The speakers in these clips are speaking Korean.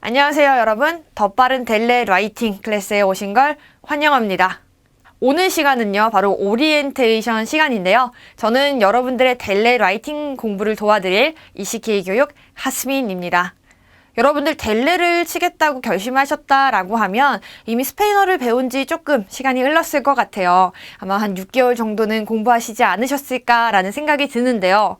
안녕하세요 여러분. 더 빠른 델레 라이팅 클래스에 오신 걸 환영합니다. 오늘 시간은요 바로 오리엔테이션 시간인데요. 저는 여러분들의 델레 라이팅 공부를 도와드릴 ECK 교육 하스민입니다. 여러분들 델레를 치겠다고 결심하셨다라고 하면 이미 스페인어를 배운 지 조금 시간이 흘렀을 것 같아요. 아마 한 6개월 정도는 공부하시지 않으셨을까라는 생각이 드는데요.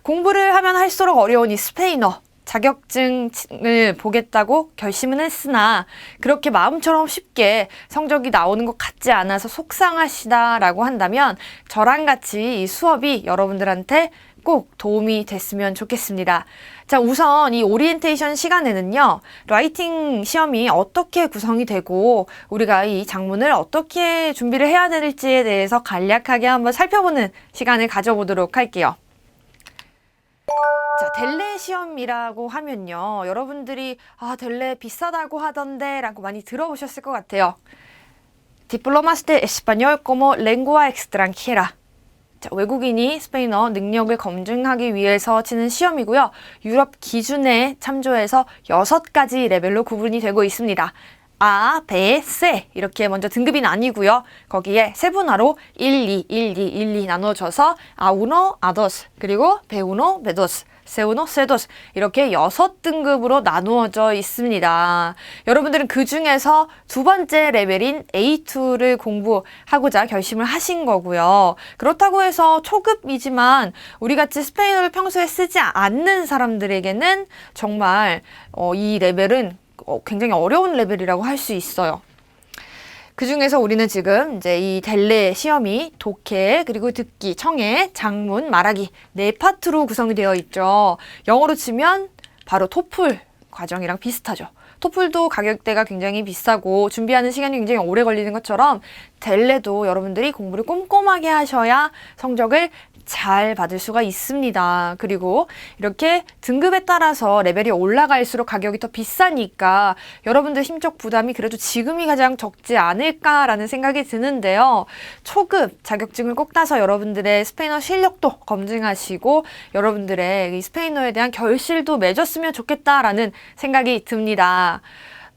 공부를 하면 할수록 어려운 이 스페인어 자격증을 보겠다고 결심은 했으나 그렇게 마음처럼 쉽게 성적이 나오는 것 같지 않아서 속상하시다라고 한다면 저랑 같이 이 수업이 여러분들한테 꼭 도움이 됐으면 좋겠습니다. 자, 우선 이 오리엔테이션 시간에는요, 라이팅 시험이 어떻게 구성이 되고 우리가 이 작문을 어떻게 준비를 해야 될지에 대해서 간략하게 한번 살펴보는 시간을 가져보도록 할게요. 자, 델레 시험이라고 하면요. 여러분들이 델레 비싸다고 하던데 라고 많이 들어보셨을 것 같아요. Diplomas de Español como Lengua Extranjera. 자, 외국인이 스페인어 능력을 검증하기 위해서 치는 시험이고요. 유럽 기준에 참조해서 6가지 레벨로 구분이 되고 있습니다. A, B, C 이렇게 먼저 등급이 나뉘고요. 거기에 세분화로 1, 2, 1, 2, 1, 2 나눠져서 A1, A2 그리고 B1, B2 C1, C2 이렇게 6등급으로 나누어져 있습니다. 여러분들은 그 중에서 두 번째 레벨인 A2를 공부하고자 결심을 하신 거고요. 그렇다고 해서 초급이지만 우리같이 스페인어를 평소에 쓰지 않는 사람들에게는 정말 이 레벨은 굉장히 어려운 레벨이라고 할 수 있어요. 그 중에서 우리는 지금 이제 이 델레 시험이 독해, 그리고 듣기, 청해, 작문, 말하기 4파트로 구성이 되어 있죠. 영어로 치면 바로 토플 과정이랑 비슷하죠. 토플도 가격대가 굉장히 비싸고 준비하는 시간이 굉장히 오래 걸리는 것처럼 델레도 여러분들이 공부를 꼼꼼하게 하셔야 성적을 잘 받을 수가 있습니다. 그리고 이렇게 등급에 따라서 레벨이 올라갈수록 가격이 더 비싸니까 여러분들 심적 부담이 그래도 지금이 가장 적지 않을까라는 생각이 드는데요. 초급 자격증을 꼭 따서 여러분들의 스페인어 실력도 검증하시고 여러분들의 이 스페인어에 대한 결실도 맺었으면 좋겠다라는 생각이 듭니다.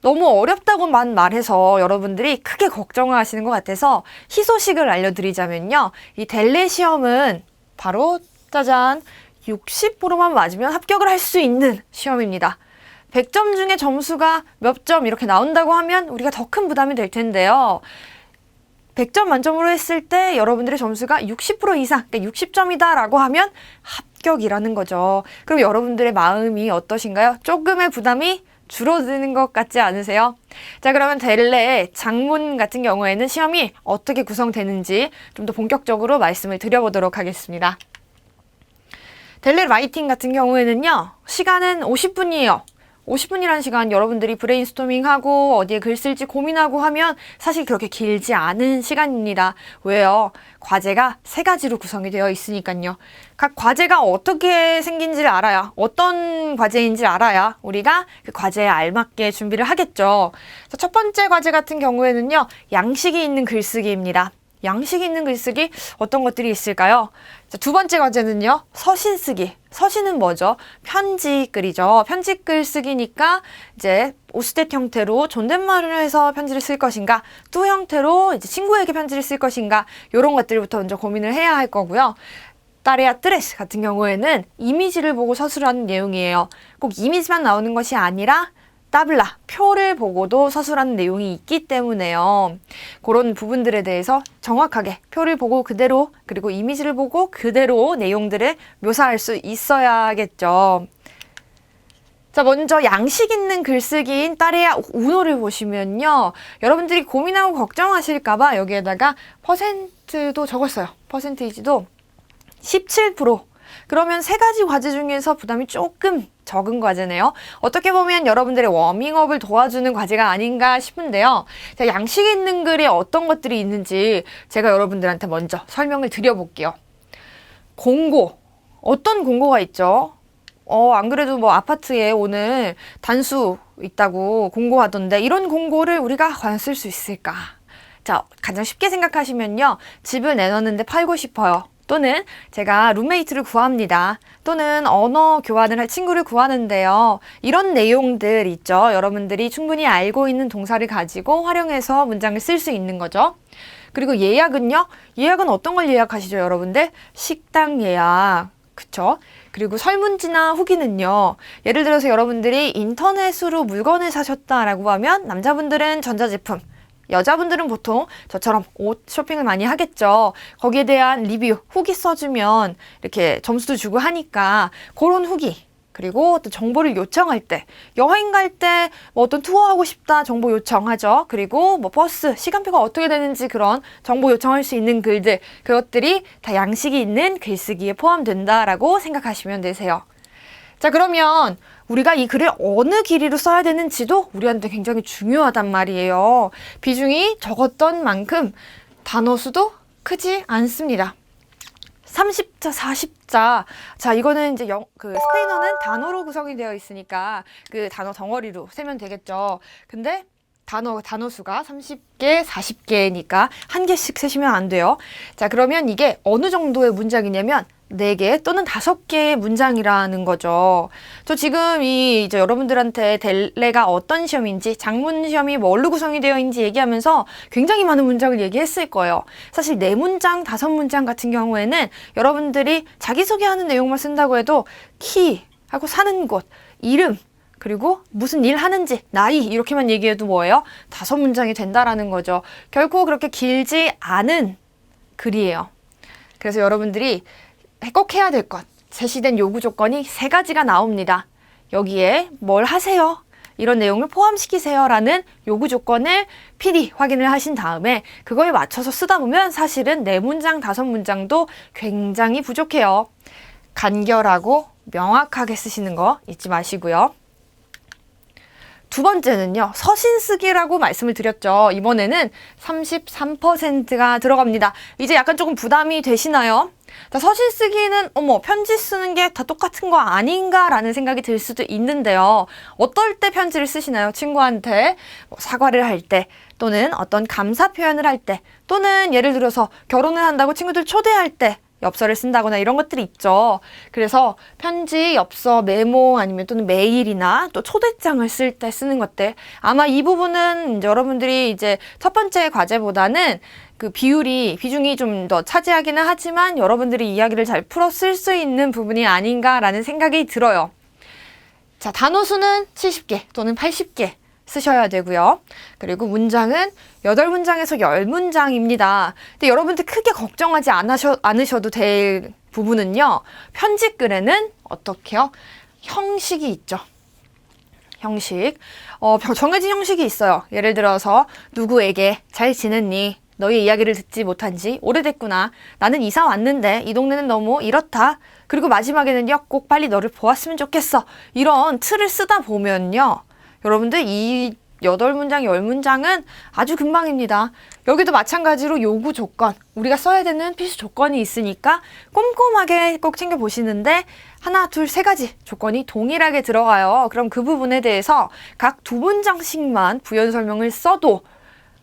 너무 어렵다고만 말해서 여러분들이 크게 걱정을 하시는 것 같아서 희소식을 알려드리자면요. 이 델레 시험은 바로 짜잔 60%만 맞으면 합격을 할 수 있는 시험입니다. 100점 중에 점수가 몇 점 이렇게 나온다고 하면 우리가 더 큰 부담이 될 텐데요. 100점 만점으로 했을 때 여러분들의 점수가 60% 이상, 그러니까 60점이다 라고 하면 합격이라는 거죠. 그럼 여러분들의 마음이 어떠신가요? 조금의 부담이 줄어드는 것 같지 않으세요? 자, 그러면 델레 작문 같은 경우에는 시험이 어떻게 구성되는지 좀 더 본격적으로 말씀을 드려보도록 하겠습니다. 델레 라이팅 같은 경우에는요, 시간은 50분이에요. 50분이라는 시간 여러분들이 브레인스토밍하고 어디에 글 쓸지 고민하고 하면 사실 그렇게 길지 않은 시간입니다. 왜요? 과제가 3가지로 구성이 되어 있으니까요. 각 과제가 어떻게 생긴지를 알아야, 어떤 과제인지 알아야 우리가 그 과제에 알맞게 준비를 하겠죠. 자, 첫 번째 과제 같은 경우에는요, 양식이 있는 글쓰기입니다. 양식이 있는 글쓰기 어떤 것들이 있을까요? 자, 두 번째 과제는요, 서신 쓰기. 서신은 뭐죠? 편지글이죠. 편지글 쓰기니까 이제 오스댓 형태로 존댓말을 해서 편지를 쓸 것인가, 뚜 형태로 이제 친구에게 편지를 쓸 것인가, 이런 것들부터 먼저 고민을 해야 할 거고요. 따레아 트레스 같은 경우에는 이미지를 보고 서술하는 내용이에요. 꼭 이미지만 나오는 것이 아니라 따블라, 표를 보고도 서술하는 내용이 있기 때문에요. 그런 부분들에 대해서 정확하게 표를 보고 그대로, 그리고 이미지를 보고 그대로 내용들을 묘사할 수 있어야겠죠. 자, 먼저 양식 있는 글쓰기인 따레아 우노를 보시면요. 여러분들이 고민하고 걱정하실까봐 여기에다가 퍼센트도 적었어요. 퍼센테이지도 17%. 그러면 3가지 과제 중에서 부담이 조금 적은 과제네요. 어떻게 보면 여러분들의 워밍업을 도와주는 과제가 아닌가 싶은데요. 자, 양식 있는 글에 어떤 것들이 있는지 제가 여러분들한테 먼저 설명을 드려볼게요. 공고. 어떤 공고가 있죠? 안 그래도 뭐 아파트에 오늘 단수 있다고 공고하던데 이런 공고를 우리가 과연 쓸 수 있을까? 자, 가장 쉽게 생각하시면요. 집을 내놨는데 팔고 싶어요. 또는 제가 룸메이트를 구합니다. 또는 언어 교환을 할 친구를 구하는데요. 이런 내용들 있죠. 여러분들이 충분히 알고 있는 동사를 가지고 활용해서 문장을 쓸 수 있는 거죠. 그리고 예약은요. 예약은 어떤 걸 예약하시죠, 여러분들? 식당 예약. 그쵸? 그리고 설문지나 후기는요. 예를 들어서 여러분들이 인터넷으로 물건을 사셨다라고 하면 남자분들은 전자제품, 여자분들은 보통 저처럼 옷 쇼핑을 많이 하겠죠. 거기에 대한 리뷰, 후기 써주면 이렇게 점수도 주고 하니까 그런 후기, 그리고 또 정보를 요청할 때, 여행 갈 때 뭐 어떤 투어 하고 싶다 정보 요청하죠. 그리고 뭐 버스, 시간표가 어떻게 되는지 그런 정보 요청할 수 있는 글들, 그것들이 다 양식이 있는 글쓰기에 포함된다라고 생각하시면 되세요. 자, 그러면 우리가 이 글을 어느 길이로 써야 되는지도 우리한테 굉장히 중요하단 말이에요. 비중이 적었던 만큼 단어 수도 크지 않습니다. 30자, 40자. 자, 이거는 이제 스페인어는 단어로 구성이 되어 있으니까 그 단어 덩어리로 세면 되겠죠. 근데 단어 수가 30개, 40개니까 한 개씩 세시면 안 돼요. 자, 그러면 이게 어느 정도의 문장이냐면 4개 또는 5개의 문장이라는 거죠. 저 지금 이제 여러분들한테 델레가 어떤 시험인지, 장문 시험이 뭘로 구성이 되어 있는지 얘기하면서 굉장히 많은 문장을 얘기했을 거예요. 사실 4문장, 5문장 같은 경우에는 여러분들이 자기소개하는 내용만 쓴다고 해도 키 하고 사는 곳, 이름, 그리고 무슨 일 하는지, 나이 이렇게만 얘기해도 뭐예요? 5문장이 된다라는 거죠. 결코 그렇게 길지 않은 글이에요. 그래서 여러분들이 꼭 해야 될 것, 제시된 요구 조건이 3가지가 나옵니다. 여기에 뭘 하세요? 이런 내용을 포함시키세요 라는 요구 조건을 PD 확인을 하신 다음에 그거에 맞춰서 쓰다 보면 사실은 4문장, 5문장도 굉장히 부족해요. 간결하고 명확하게 쓰시는 거 잊지 마시고요. 두 번째는요, 서신 쓰기라고 말씀을 드렸죠. 이번에는 33%가 들어갑니다. 이제 약간 조금 부담이 되시나요? 자, 서신 쓰기는 편지 쓰는 게 다 똑같은 거 아닌가 라는 생각이 들 수도 있는데요. 어떨 때 편지를 쓰시나요? 친구한테 사과를 할 때, 또는 어떤 감사 표현을 할 때, 또는 예를 들어서 결혼을 한다고 친구들 초대할 때 엽서를 쓴다거나 이런 것들이 있죠. 그래서 편지, 엽서, 메모 아니면 또는 메일이나 또 초대장을 쓸 때 쓰는 것들, 아마 이 부분은 이제 여러분들이 이제 첫 번째 과제보다는 그 비중이 좀 더 차지하기는 하지만 여러분들이 이야기를 잘 풀어 쓸 수 있는 부분이 아닌가라는 생각이 들어요. 자, 단어 수는 70개 또는 80개 쓰셔야 되고요. 그리고 문장은 8문장에서 10문장입니다. 근데 여러분들 크게 걱정하지 않으셔도 될 부분은요. 편지글에는 어떻게요? 형식이 있죠. 형식. 정해진 형식이 있어요. 예를 들어서 누구에게 잘 지냈니? 너의 이야기를 듣지 못한 지 오래됐구나. 나는 이사 왔는데 이 동네는 너무 이렇다. 그리고 마지막에는요. 꼭 빨리 너를 보았으면 좋겠어. 이런 틀을 쓰다 보면요. 여러분들 이 8문장, 10문장은 아주 금방입니다. 여기도 마찬가지로 요구 조건, 우리가 써야 되는 필수 조건이 있으니까 꼼꼼하게 꼭 챙겨보시는데 하나, 둘, 3가지 조건이 동일하게 들어가요. 그럼 그 부분에 대해서 각 2문장씩만 부연 설명을 써도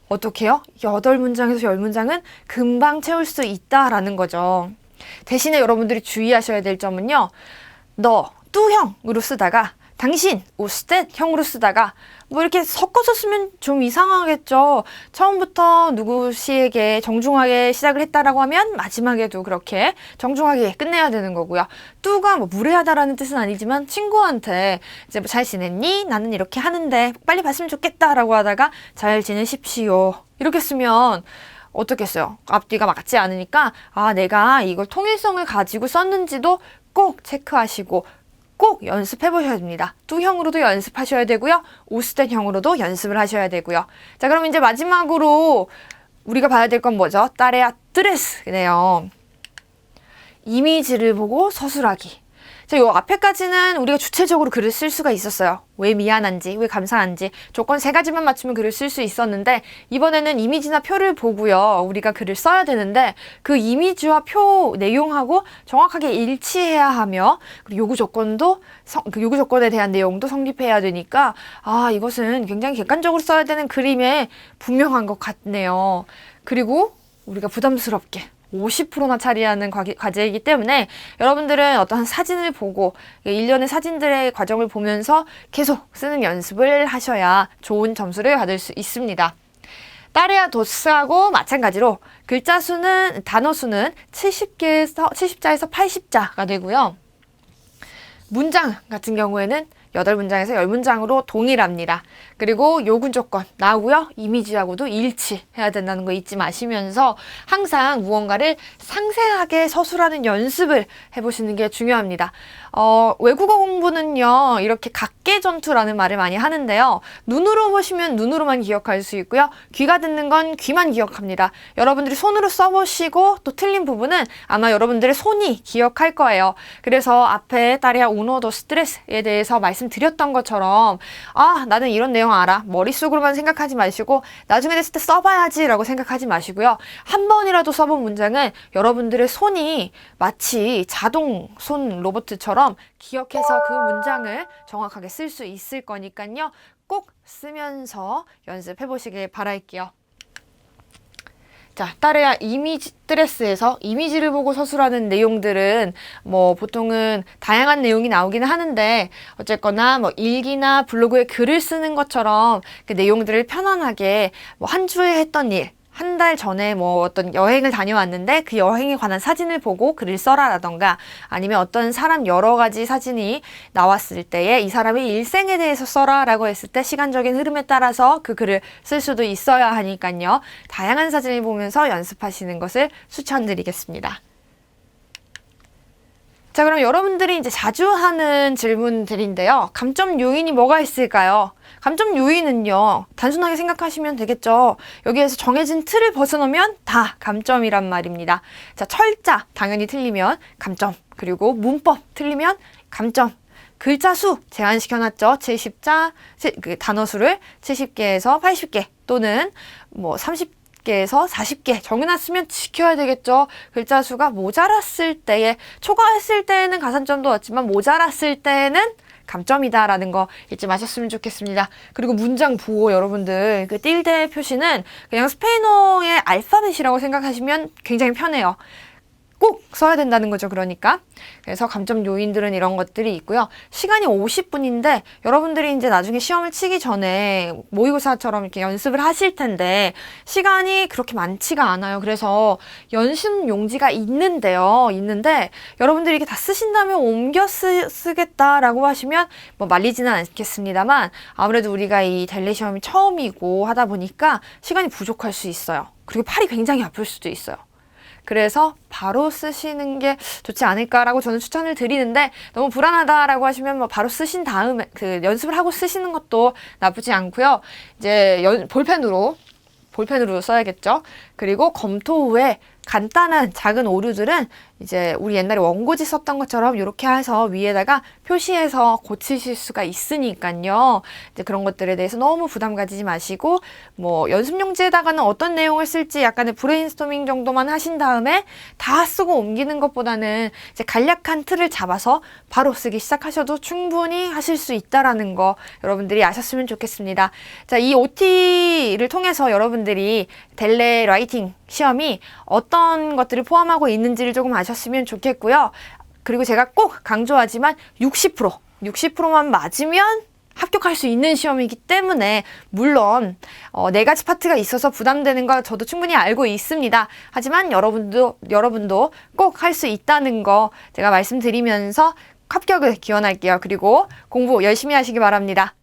어떻게 해요? 8문장에서 10문장은 금방 채울 수 있다라는 거죠. 대신에 여러분들이 주의하셔야 될 점은요. 너, 뚜형으로 쓰다가 당신, usted 형으로 쓰다가 뭐 이렇게 섞어서 쓰면 좀 이상하겠죠. 처음부터 누구시에게 정중하게 시작을 했다라고 하면 마지막에도 그렇게 정중하게 끝내야 되는 거고요. 뚜가 뭐 무례하다라는 뜻은 아니지만 친구한테 이제 뭐 잘 지냈니? 나는 이렇게 하는데 빨리 봤으면 좋겠다라고 하다가 잘 지내십시오. 이렇게 쓰면 어떻겠어요? 앞뒤가 맞지 않으니까 내가 이걸 통일성을 가지고 썼는지도 꼭 체크하시고 꼭 연습해 보셔야 됩니다. 뚜형으로도 연습하셔야 되고요. 우스텐형으로도 연습을 하셔야 되고요. 자, 그럼 이제 마지막으로 우리가 봐야 될 건 뭐죠? 따레아 뜨레스네요. 이미지를 보고 서술하기. 자, 요 앞에까지는 우리가 주체적으로 글을 쓸 수가 있었어요. 왜 미안한지, 왜 감사한지 조건 3가지만 맞추면 글을 쓸 수 있었는데 이번에는 이미지나 표를 보고요. 우리가 글을 써야 되는데 그 이미지와 표 내용하고 정확하게 일치해야 하며 그리고 요구 조건도 그 요구 조건에 대한 내용도 성립해야 되니까 이것은 굉장히 객관적으로 써야 되는 그림에 분명한 것 같네요. 그리고 우리가 부담스럽게 50%나 차지하는 과제이기 때문에 여러분들은 어떤 사진을 보고 일련의 사진들의 과정을 보면서 계속 쓰는 연습을 하셔야 좋은 점수를 받을 수 있습니다. 따레아 도스하고 마찬가지로 글자 수는, 단어 수는 70자에서 80자가 되고요. 문장 같은 경우에는 8문장에서 10문장으로 동일합니다. 그리고 요군 조건 나오고요. 이미지하고도 일치해야 된다는 거 잊지 마시면서 항상 무언가를 상세하게 서술하는 연습을 해보시는 게 중요합니다. 외국어 공부는요. 이렇게 각계전투라는 말을 많이 하는데요. 눈으로 보시면 눈으로만 기억할 수 있고요. 귀가 듣는 건 귀만 기억합니다. 여러분들이 손으로 써보시고 또 틀린 부분은 아마 여러분들의 손이 기억할 거예요. 그래서 앞에 따레아 우노 도 스트레스에 대해서 말씀드렸던 것처럼 나는 이런 내용 알아. 머릿속으로만 생각하지 마시고 나중에 됐을 때 써봐야지 라고 생각하지 마시고요. 한 번이라도 써본 문장은 여러분들의 손이 마치 자동 손 로봇처럼 기억해서 그 문장을 정확하게 쓸 수 있을 거니까요. 꼭 쓰면서 연습해 보시길 바랄게요. 자, 따레아 이미지 스트레스에서 이미지를 보고 서술하는 내용들은 보통은 다양한 내용이 나오기는 하는데 어쨌거나 일기나 블로그에 글을 쓰는 것처럼 그 내용들을 편안하게 한 주에 했던 일, 한 달 전에 어떤 여행을 다녀왔는데 그 여행에 관한 사진을 보고 글을 써라라던가 아니면 어떤 사람 여러 가지 사진이 나왔을 때에 이 사람의 일생에 대해서 써라라고 했을 때 시간적인 흐름에 따라서 그 글을 쓸 수도 있어야 하니까요. 다양한 사진을 보면서 연습하시는 것을 추천드리겠습니다. 자, 그럼 여러분들이 이제 자주 하는 질문들인데요. 감점 요인이 뭐가 있을까요? 감점 요인은요, 단순하게 생각하시면 되겠죠. 여기에서 정해진 틀을 벗어나면 다 감점이란 말입니다. 자, 철자 당연히 틀리면 감점, 그리고 문법 틀리면 감점, 글자 수 제한시켜놨죠. 70자, 단어 수를 70개에서 80개 또는 30개에서 40개 정해놨으면 지켜야 되겠죠. 글자 수가 모자랐을 때에, 초과했을 때에는 가산점도 얻지만 모자랐을 때에는 감점이다라는 거 잊지 마셨으면 좋겠습니다. 그리고 문장 보호 여러분들 그 틸데 표시는 그냥 스페인어의 알파벳이라고 생각하시면 굉장히 편해요. 꼭 써야 된다는 거죠. 그래서 감점 요인들은 이런 것들이 있고요. 시간이 50분인데 여러분들이 이제 나중에 시험을 치기 전에 모의고사처럼 이렇게 연습을 하실 텐데 시간이 그렇게 많지가 않아요. 그래서 연습 용지가 있는데 여러분들이 이게 다 쓰신 다음에 옮겨 쓰겠다라고 하시면 말리지는 않겠습니다만 아무래도 우리가 이 델레 시험이 처음이고 하다 보니까 시간이 부족할 수 있어요. 그리고 팔이 굉장히 아플 수도 있어요. 그래서 바로 쓰시는 게 좋지 않을까라고 저는 추천을 드리는데 너무 불안하다라고 하시면 바로 쓰신 다음에 연습을 하고 쓰시는 것도 나쁘지 않고요. 이제 볼펜으로 써야겠죠. 그리고 검토 후에 간단한 작은 오류들은 이제 우리 옛날에 원고지 썼던 것처럼 이렇게 해서 위에다가 표시해서 고치실 수가 있으니까요. 이제 그런 것들에 대해서 너무 부담 가지지 마시고 연습용지에다가는 어떤 내용을 쓸지 약간의 브레인스토밍 정도만 하신 다음에 다 쓰고 옮기는 것보다는 이제 간략한 틀을 잡아서 바로 쓰기 시작하셔도 충분히 하실 수 있다라는 거 여러분들이 아셨으면 좋겠습니다. 자, 이 OT를 통해서 여러분들이 델레 라이팅 시험이 어떤 것들을 포함하고 있는지를 조금 아셨으면 좋겠고요. 그리고 제가 꼭 강조하지만 60%만 맞으면 합격할 수 있는 시험이기 때문에 물론 4가지 파트가 있어서 부담되는 거 저도 충분히 알고 있습니다. 하지만 여러분도 꼭 할 수 있다는 거 제가 말씀드리면서 합격을 기원할게요. 그리고 공부 열심히 하시기 바랍니다.